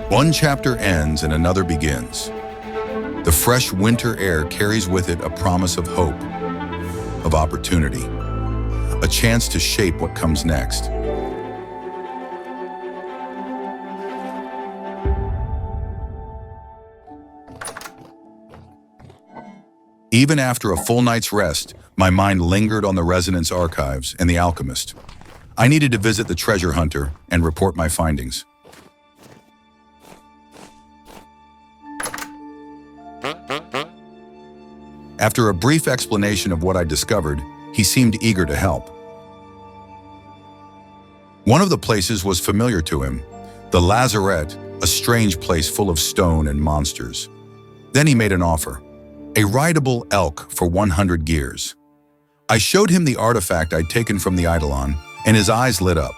One chapter ends and another begins. The fresh winter air carries with it a promise of hope, of opportunity, a chance to shape what comes next. Even after a full night's rest, my mind lingered on the Resonance archives and the alchemist. I needed to visit the treasure hunter and report my findings. After a brief explanation of what I discovered, he seemed eager to help. One of the places was familiar to him, the lazarette, a strange place full of stone and monsters. Then he made an offer. A rideable elk for 100 gears. I showed him the artifact I'd taken from the Eidolon, and his eyes lit up.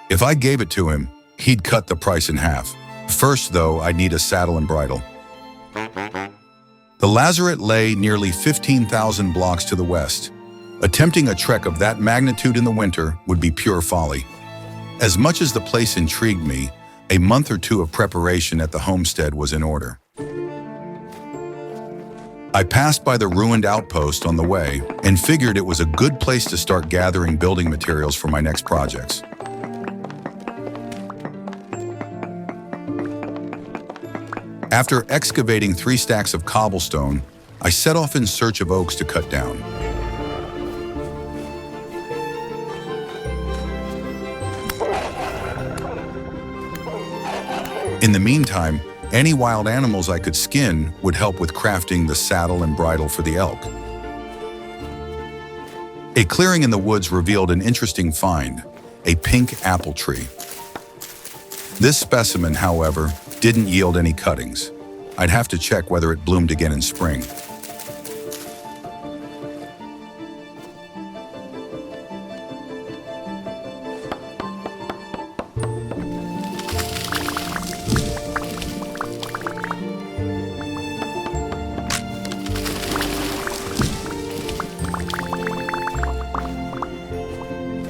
If I gave it to him, he'd cut the price in half. First, though, I'd need a saddle and bridle. The lazarette lay nearly 15,000 blocks to the west. Attempting a trek of that magnitude in the winter would be pure folly. As much as the place intrigued me, a month or two of preparation at the homestead was in order. I passed by the ruined outpost on the way and figured it was a good place to start gathering building materials for my next projects. After excavating 3 stacks of cobblestone, I set off in search of oaks to cut down. In the meantime, any wild animals I could skin would help with crafting the saddle and bridle for the elk. A clearing in the woods revealed an interesting find, a pink apple tree. This specimen, however, didn't yield any cuttings. I'd have to check whether it bloomed again in spring.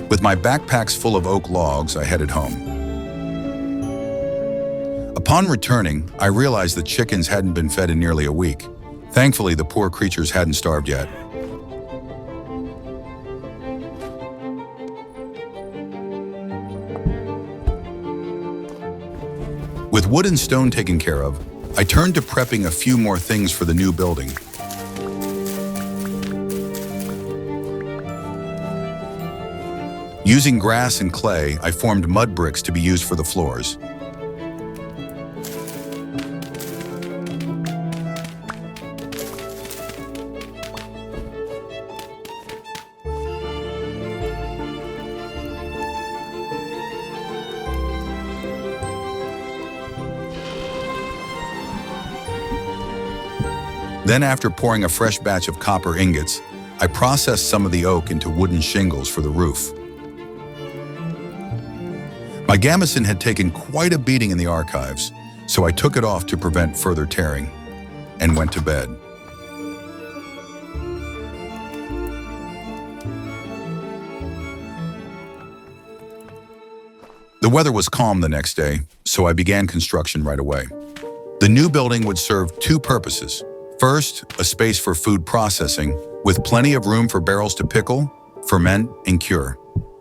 With my backpacks full of oak logs, I headed home. Upon returning, I realized the chickens hadn't been fed in nearly a week. Thankfully, the poor creatures hadn't starved yet. With wood and stone taken care of, I turned to prepping a few more things for the new building. Using grass and clay, I formed mud bricks to be used for the floors. Then, after pouring a fresh batch of copper ingots, I processed some of the oak into wooden shingles for the roof. My gambeson had taken quite a beating in the archives, so I took it off to prevent further tearing, and went to bed. The weather was calm the next day, so I began construction right away. The new building would serve 2 purposes. First, a space for food processing, with plenty of room for barrels to pickle, ferment, and cure.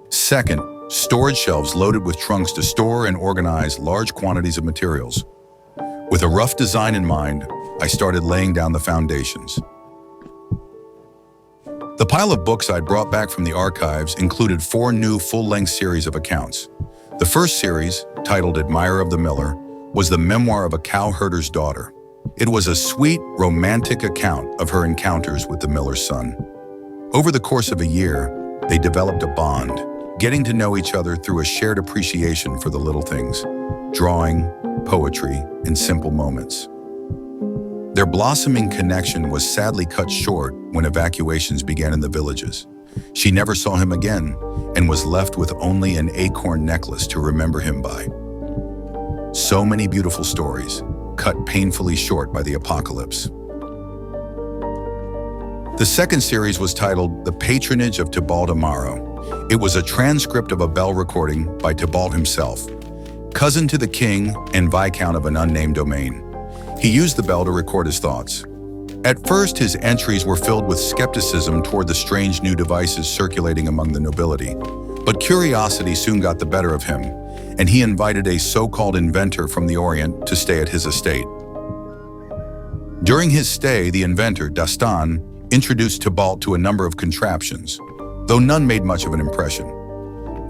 Second, storage shelves loaded with trunks to store and organize large quantities of materials. With a rough design in mind, I started laying down the foundations. The pile of books I'd brought back from the archives included 4 new full-length series of accounts. The first series, titled Admirer of the Miller, was the memoir of a cowherder's daughter. It was a sweet, romantic account of her encounters with the miller's son. Over the course of a year, they developed a bond, getting to know each other through a shared appreciation for the little things, drawing, poetry, and simple moments. Their blossoming connection was sadly cut short when evacuations began in the villages. She never saw him again and was left with only an acorn necklace to remember him by. So many beautiful stories, cut painfully short by the apocalypse. The second series was titled The Patronage of Tybalt Amaro. It was a transcript of a bell recording by Tybalt himself. cousin to the king and viscount of an unnamed domain. He used the bell to record his thoughts. At first, his entries were filled with skepticism toward the strange new devices circulating among the nobility. But curiosity soon got the better of him, and he invited a so-called inventor from the Orient to stay at his estate. During his stay, the inventor, Dastan, introduced Tybalt to a number of contraptions, though none made much of an impression.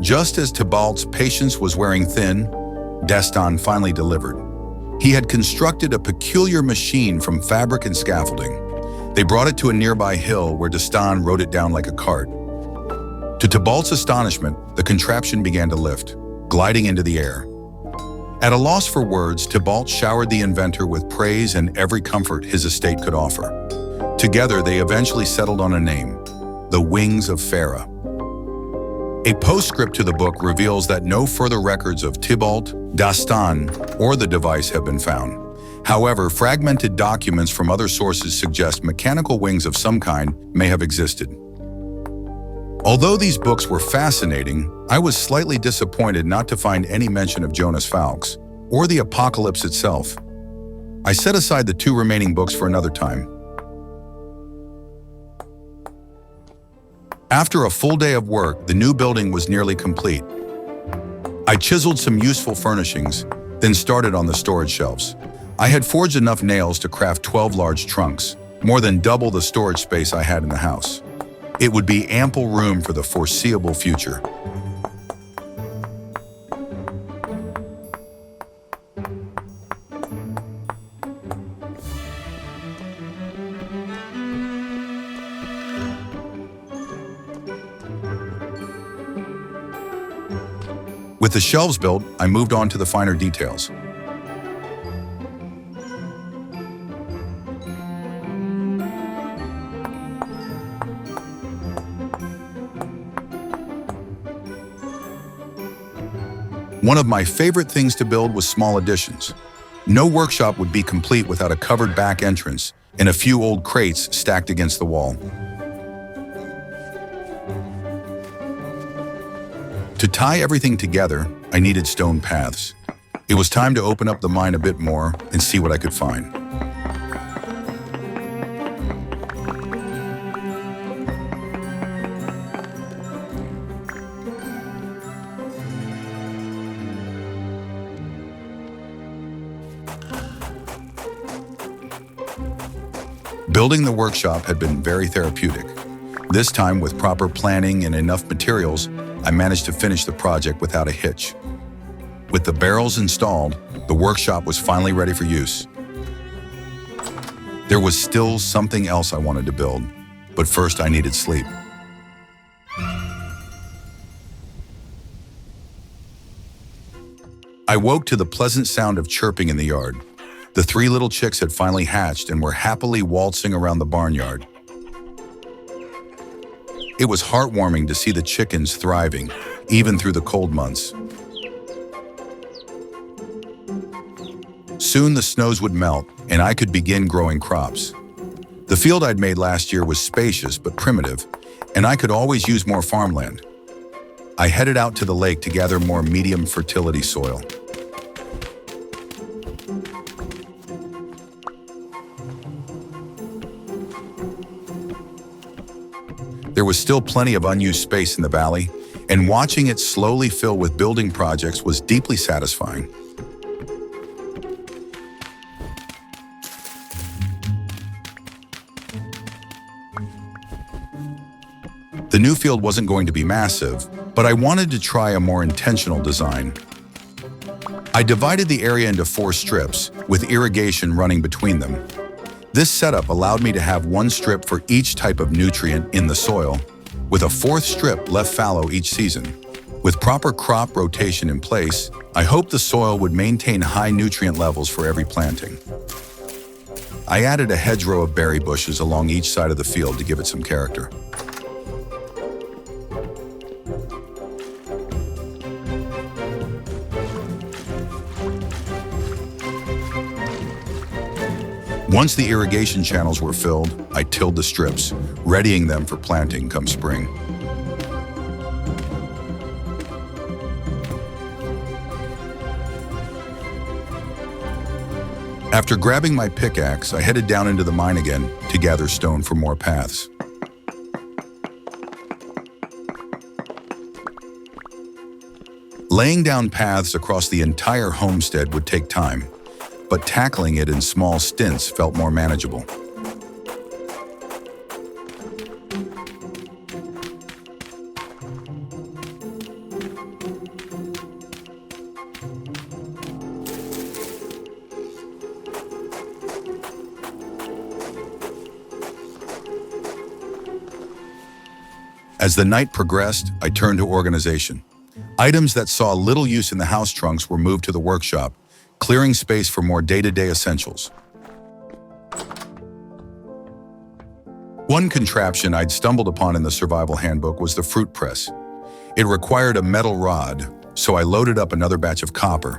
Just as Tybalt's patience was wearing thin, Dastan finally delivered. He had constructed a peculiar machine from fabric and scaffolding. They brought it to a nearby hill where Dastan rode it down like a cart. To Tybalt's astonishment, the contraption began to lift, gliding into the air. At a loss for words, Tybalt showered the inventor with praise and every comfort his estate could offer. Together, they eventually settled on a name, the Wings of Farah. A postscript to the book reveals that no further records of Tybalt, Dastan, or the device have been found. However, fragmented documents from other sources suggest mechanical wings of some kind may have existed. Although these books were fascinating, I was slightly disappointed not to find any mention of Jonas Fawkes or the apocalypse itself. I set aside the 2 remaining books for another time. After a full day of work, the new building was nearly complete. I chiseled some useful furnishings, then started on the storage shelves. I had forged enough nails to craft 12 large trunks, more than double the storage space I had in the house. It would be ample room for the foreseeable future. With the shelves built, I moved on to the finer details. One of my favorite things to build was small additions. No workshop would be complete without a covered back entrance and a few old crates stacked against the wall. To tie everything together, I needed stone paths. It was time to open up the mine a bit more and see what I could find. Building the workshop had been very therapeutic. This time, with proper planning and enough materials, I managed to finish the project without a hitch. With the barrels installed, the workshop was finally ready for use. There was still something else I wanted to build, but first I needed sleep. I woke to the pleasant sound of chirping in the yard. The 3 little chicks had finally hatched and were happily waltzing around the barnyard. It was heartwarming to see the chickens thriving, even through the cold months. Soon the snows would melt, and I could begin growing crops. The field I'd made last year was spacious but primitive, and I could always use more farmland. I headed out to the lake to gather more medium fertility soil. There was still plenty of unused space in the valley, and watching it slowly fill with building projects was deeply satisfying. The new field wasn't going to be massive, but I wanted to try a more intentional design. I divided the area into 4 strips, with irrigation running between them. This setup allowed me to have 1 strip for each type of nutrient in the soil, with a 4th strip left fallow each season. With proper crop rotation in place, I hoped the soil would maintain high nutrient levels for every planting. I added a hedgerow of berry bushes along each side of the field to give it some character. Once the irrigation channels were filled, I tilled the strips, readying them for planting come spring. After grabbing my pickaxe, I headed down into the mine again to gather stone for more paths. Laying down paths across the entire homestead would take time, but tackling it in small stints felt more manageable. As the night progressed, I turned to organization. Items that saw little use in the house trunks were moved to the workshop, clearing space for more day-to-day essentials. One contraption I'd stumbled upon in the survival handbook was the fruit press. It required a metal rod, so I loaded up another batch of copper.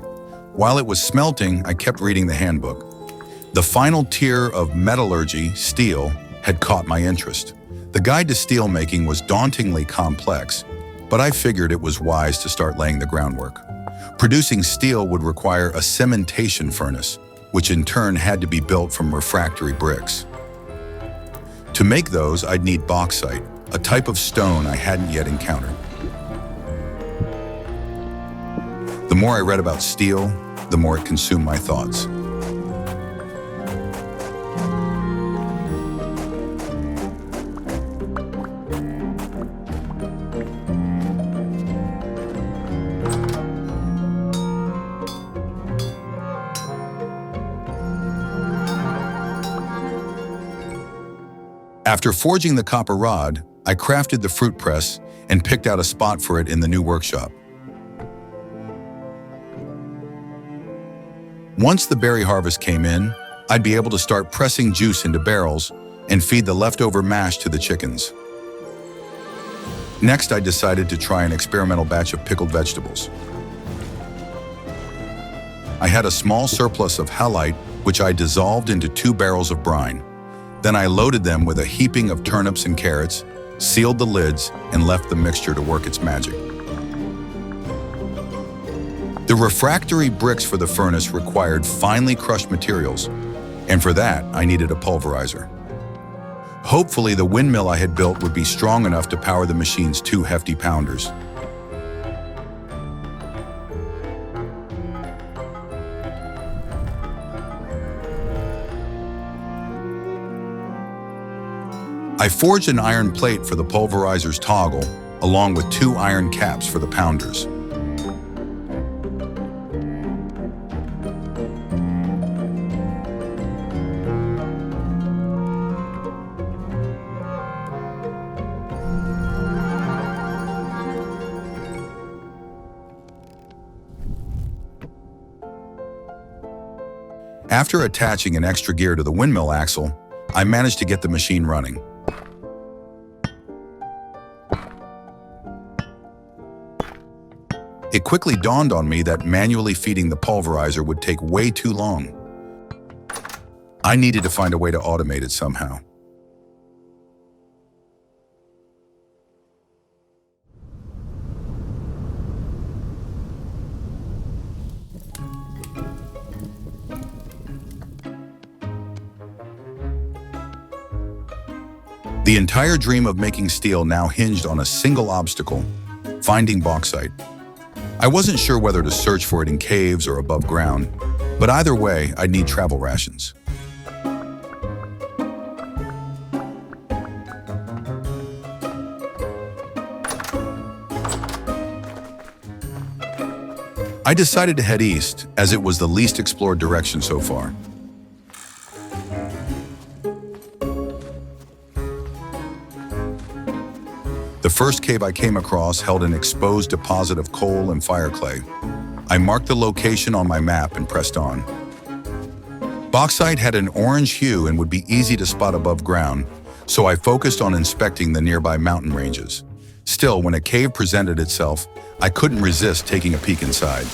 While it was smelting, I kept reading the handbook. The final tier of metallurgy, steel, had caught my interest. The guide to steelmaking was dauntingly complex, but I figured it was wise to start laying the groundwork. Producing steel would require a cementation furnace, which in turn had to be built from refractory bricks. To make those, I'd need bauxite, a type of stone I hadn't yet encountered. The more I read about steel, the more it consumed my thoughts. After forging the copper rod, I crafted the fruit press and picked out a spot for it in the new workshop. Once the berry harvest came in, I'd be able to start pressing juice into barrels and feed the leftover mash to the chickens. Next, I decided to try an experimental batch of pickled vegetables. I had a small surplus of halite, which I dissolved into 2 barrels of brine. Then I loaded them with a heaping of turnips and carrots, sealed the lids, and left the mixture to work its magic. The refractory bricks for the furnace required finely crushed materials, and for that, I needed a pulverizer. Hopefully, the windmill I had built would be strong enough to power the machine's 2 hefty pounders. I forged an iron plate for the pulverizer's toggle, along with 2 iron caps for the pounders. After attaching an extra gear to the windmill axle, I managed to get the machine running. It quickly dawned on me that manually feeding the pulverizer would take way too long. I needed to find a way to automate it somehow. The entire dream of making steel now hinged on a single obstacle: finding bauxite. I wasn't sure whether to search for it in caves or above ground, but either way, I'd need travel rations. I decided to head east, as it was the least explored direction so far. The first cave I came across held an exposed deposit of coal and fire clay. I marked the location on my map and pressed on. Bauxite had an orange hue and would be easy to spot above ground, so I focused on inspecting the nearby mountain ranges. Still, when a cave presented itself, I couldn't resist taking a peek inside.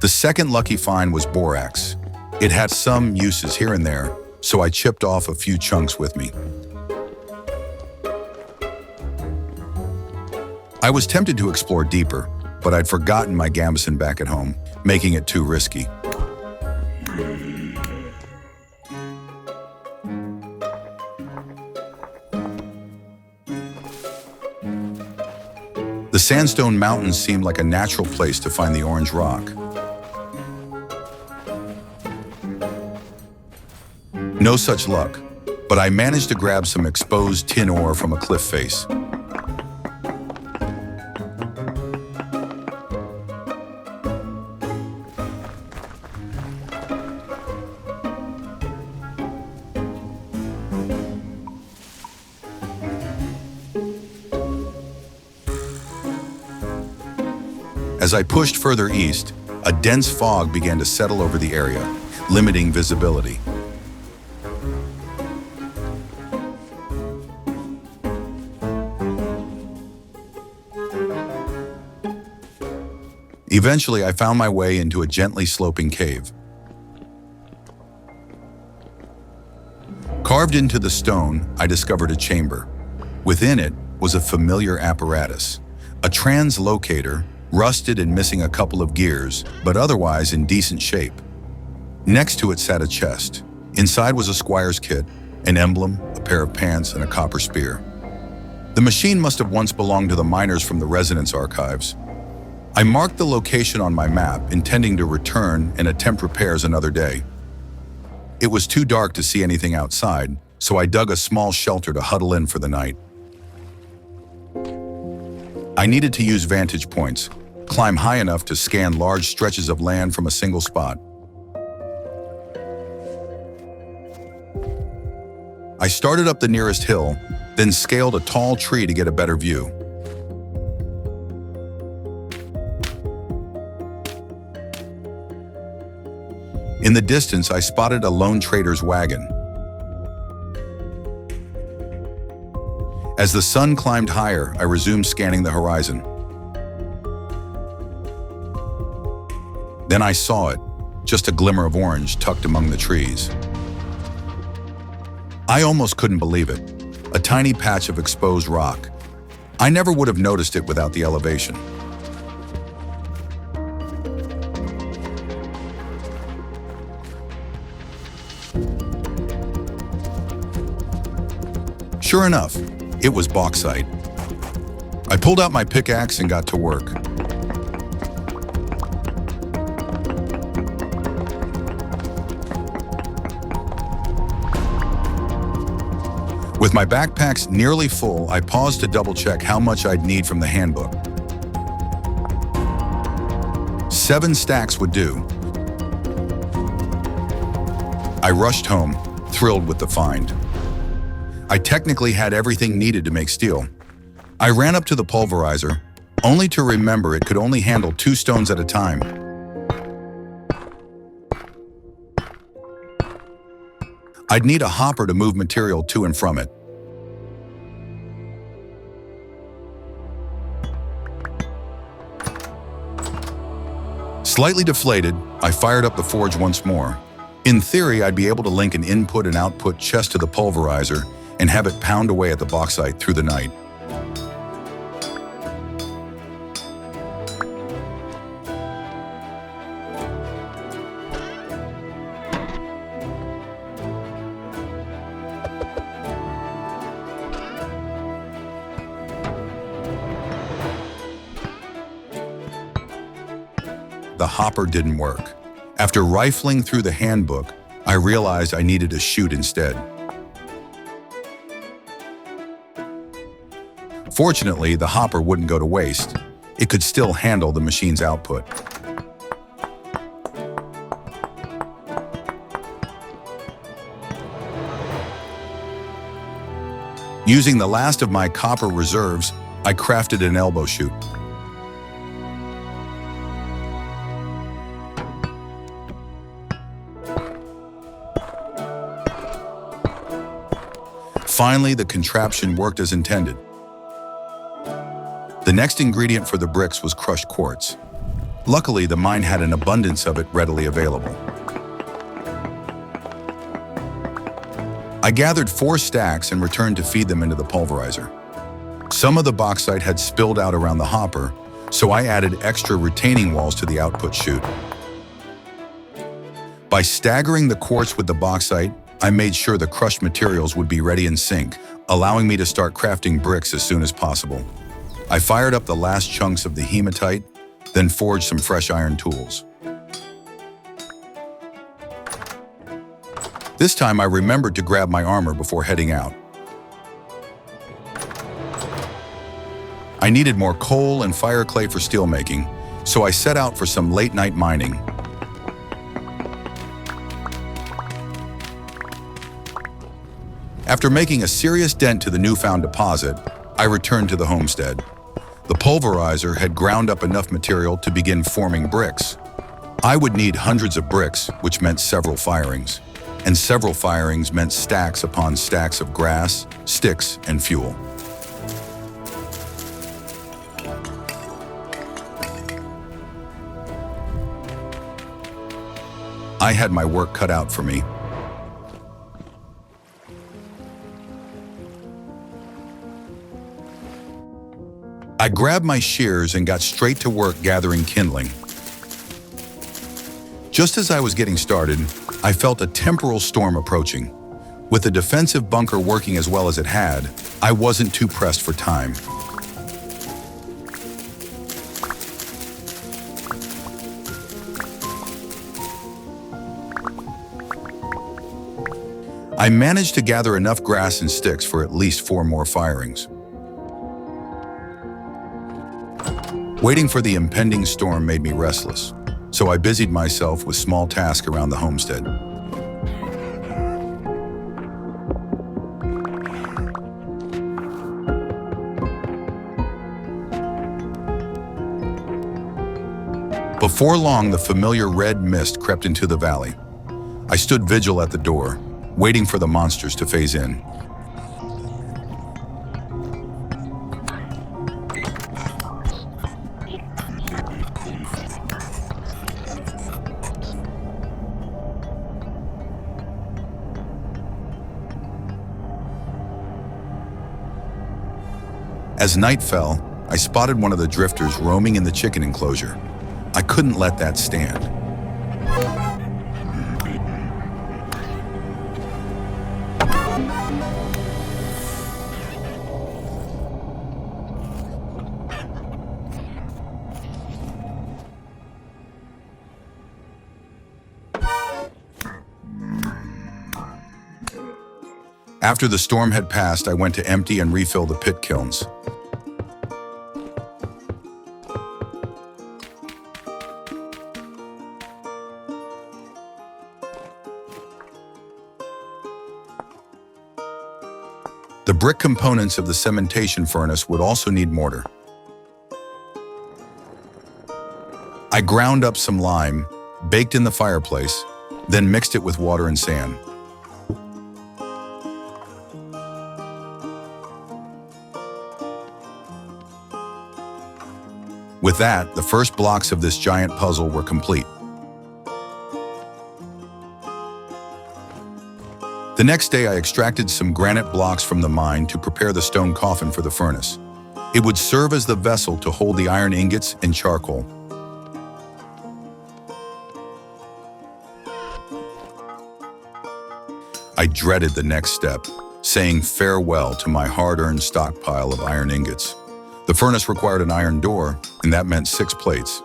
The second lucky find was borax. It had some uses here and there, so I chipped off a few chunks with me. I was tempted to explore deeper, but I'd forgotten my gambeson back at home, making it too risky. The sandstone mountains seemed like a natural place to find the orange rock. No such luck, but I managed to grab some exposed tin ore from a cliff face. As I pushed further east, a dense fog began to settle over the area, limiting visibility. Eventually, I found my way into a gently sloping cave. Carved into the stone, I discovered a chamber. Within it was a familiar apparatus, a translocator, rusted and missing a couple of gears, but otherwise in decent shape. Next to it sat a chest. Inside was a squire's kit, an emblem, a pair of pants, and a copper spear. The machine must have once belonged to the miners from the residence archives. I marked the location on my map, intending to return and attempt repairs another day. It was too dark to see anything outside, so I dug a small shelter to huddle in for the night. I needed to use vantage points, climb high enough to scan large stretches of land from a single spot. I started up the nearest hill, then scaled a tall tree to get a better view. In the distance, I spotted a lone trader's wagon. As the sun climbed higher, I resumed scanning the horizon. Then I saw it, just a glimmer of orange tucked among the trees. I almost couldn't believe it, a tiny patch of exposed rock. I never would have noticed it without the elevation. Sure enough, it was bauxite. I pulled out my pickaxe and got to work. With my backpacks nearly full, I paused to double-check how much I'd need from the handbook. 7 stacks would do. I rushed home, thrilled with the find. I technically had everything needed to make steel. I ran up to the pulverizer, only to remember it could only handle 2 stones at a time. I'd need a hopper to move material to and from it. Slightly deflated, I fired up the forge once more. In theory, I'd be able to link an input and output chest to the pulverizer and have it pound away at the bauxite through the night. The hopper didn't work. After rifling through the handbook, I realized I needed a chute instead. Fortunately, the hopper wouldn't go to waste. It could still handle the machine's output. Using the last of my copper reserves, I crafted an elbow chute. Finally, the contraption worked as intended. The next ingredient for the bricks was crushed quartz. Luckily, the mine had an abundance of it readily available. I gathered 4 stacks and returned to feed them into the pulverizer. Some of the bauxite had spilled out around the hopper, so I added extra retaining walls to the output chute. By staggering the quartz with the bauxite, I made sure the crushed materials would be ready in sync, allowing me to start crafting bricks as soon as possible. I fired up the last chunks of the hematite, then forged some fresh iron tools. This time I remembered to grab my armor before heading out. I needed more coal and fire clay for steelmaking, so I set out for some late-night mining. After making a serious dent to the newfound deposit, I returned to the homestead. The pulverizer had ground up enough material to begin forming bricks. I would need hundreds of bricks, which meant several firings. And several firings meant stacks upon stacks of grass, sticks, and fuel. I had my work cut out for me. I grabbed my shears and got straight to work gathering kindling. Just as I was getting started, I felt a temporal storm approaching. With the defensive bunker working as well as it had, I wasn't too pressed for time. I managed to gather enough grass and sticks for at least 4 more firings. Waiting for the impending storm made me restless, so I busied myself with small tasks around the homestead. Before long, the familiar red mist crept into the valley. I stood vigil at the door, waiting for the monsters to phase in. As night fell, I spotted one of the drifters roaming in the chicken enclosure. I couldn't let that stand. After the storm had passed, I went to empty and refill the pit kilns. The brick components of the cementation furnace would also need mortar. I ground up some lime, baked in the fireplace, then mixed it with water and sand. With that, the first blocks of this giant puzzle were complete. The next day, I extracted some granite blocks from the mine to prepare the stone coffin for the furnace. It would serve as the vessel to hold the iron ingots and charcoal. I dreaded the next step, saying farewell to my hard-earned stockpile of iron ingots. The furnace required an iron door, and that meant 6 plates.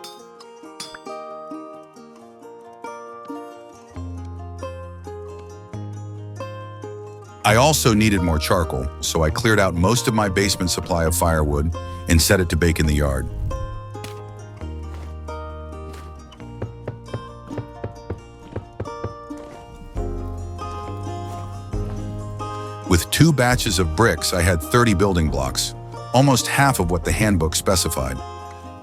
I also needed more charcoal, so I cleared out most of my basement supply of firewood and set it to bake in the yard. With 2 batches of bricks, I had 30 building blocks, almost half of what the handbook specified.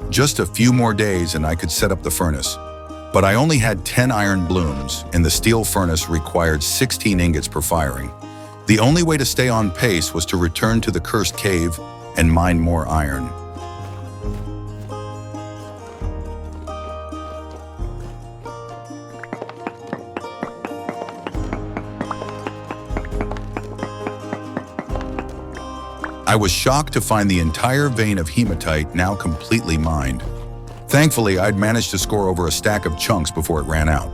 Just a few more days and I could set up the furnace. But I only had 10 iron blooms, and the steel furnace required 16 ingots per firing. The only way to stay on pace was to return to the cursed cave and mine more iron. I was shocked to find the entire vein of hematite now completely mined. Thankfully, I'd managed to score over a stack of chunks before it ran out.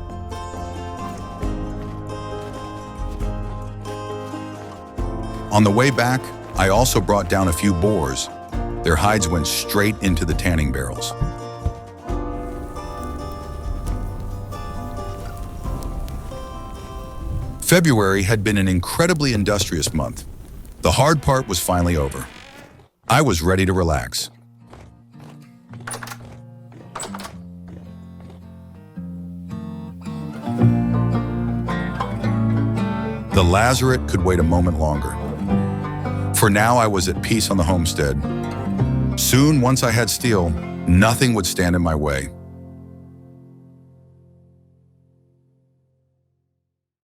On the way back, I also brought down a few boars. Their hides went straight into the tanning barrels. February had been an incredibly industrious month. The hard part was finally over. I was ready to relax. The lazaret could wait a moment longer. For now, I was at peace on the homestead. Soon, once I had steel, nothing would stand in my way.